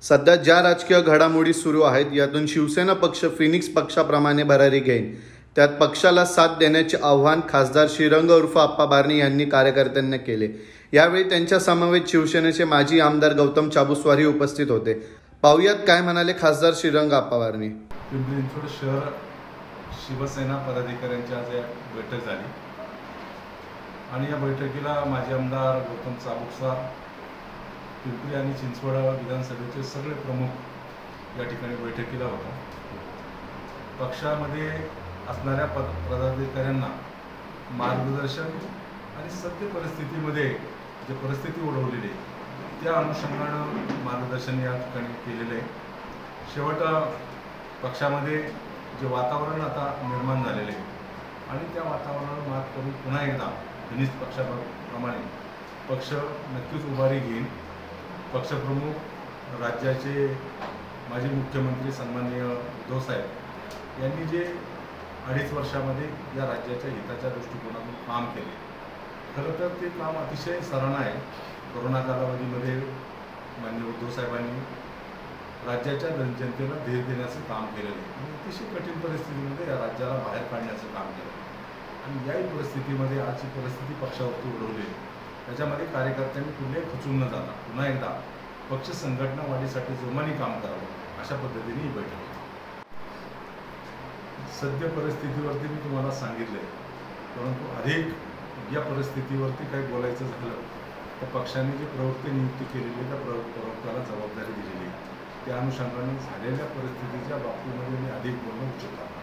सध्या ज्या राजकीय घडामोडी सुरू आहेत यातून शिवसेना पक्ष फिनिक्स पक्षाप्रमाणे भरारी घेईल। त्यात पक्षाला साथ देण्याचे आवाहन खासदार श्रीरंग उर्फ आप्पा बारणे यांनी कार्यकर्त्यांना केले। यावेळी त्यांच्या समवेत शिवसेनेचे माजी आमदार गौतम चाबुस्वारही उपस्थित होते। पाहुयात काय म्हणाले खासदार श्रीरंग आप्पा बारणे। पिंपरी चिंचवड शहर शिवसेना पदाधिकाऱ्यांची आज बैठक झाली आणि या बैठकीला माजी आमदार गौतम चाबुस्वार, पिंपरी आणि चिंचवड विधानसभेचे सगळे प्रमुख या ठिकाणी बैठकीला होता। पक्षामध्ये असणाऱ्या पदाधिकाऱ्यांना मार्गदर्शन आणि सत्य परिस्थितीमध्ये जे परिस्थिती ओढवलेली आहे त्या अनुषंगाने मार्गदर्शन या ठिकाणी केलेले आहे। शेवट पक्षामध्ये जे वातावरण आता निर्माण झालेले आहे आणि त्या वातावरणावर मात करून पुन्हा एकदा फिनिक्स पक्षाप्रमाणे पक्ष नक्कीच उभारी घेईल। पक्षप्रमुख राज्याचे माजी मुख्यमंत्री सन्माननीय उद्धव साहेब यांनी जे 2.5 वर्षामध्ये या राज्याच्या हिताच्या दृष्टिकोनातून काम केले, खरं तर ते काम अतिशय सराहनीय आहे। कोरोना कालावधीमध्ये माननीय उद्धव साहेबांनी राज्याच्या जनतेला धीर देण्याचं काम केलेलं आहे। अतिशय कठीण परिस्थितीमध्ये या राज्याला बाहेर काढण्याचं काम केलं आणि याही परिस्थितीमध्ये आजची परिस्थिती पक्षावरती उडवली। त्याच्यामध्ये कार्यकर्त्यांनी पुढे खचून न जाता पुन्हा एकदा पक्ष संघटना वाढीसाठी जोमाने काम करावं अशा पद्धतीने ही बैठक होती। सद्य परिस्थितीवरती मी तुम्हाला सांगितले, परंतु अधिक या परिस्थितीवरती काही बोलायचं झालं तर पक्षाने जी प्रवक्ते नियुक्ती केलेली त्या प्रवक्त्याला जबाबदारी दिलेली, त्या अनुषंगाने झालेल्या परिस्थितीच्या बाबतीमध्ये मी अधिक बोलणं उचित आहे।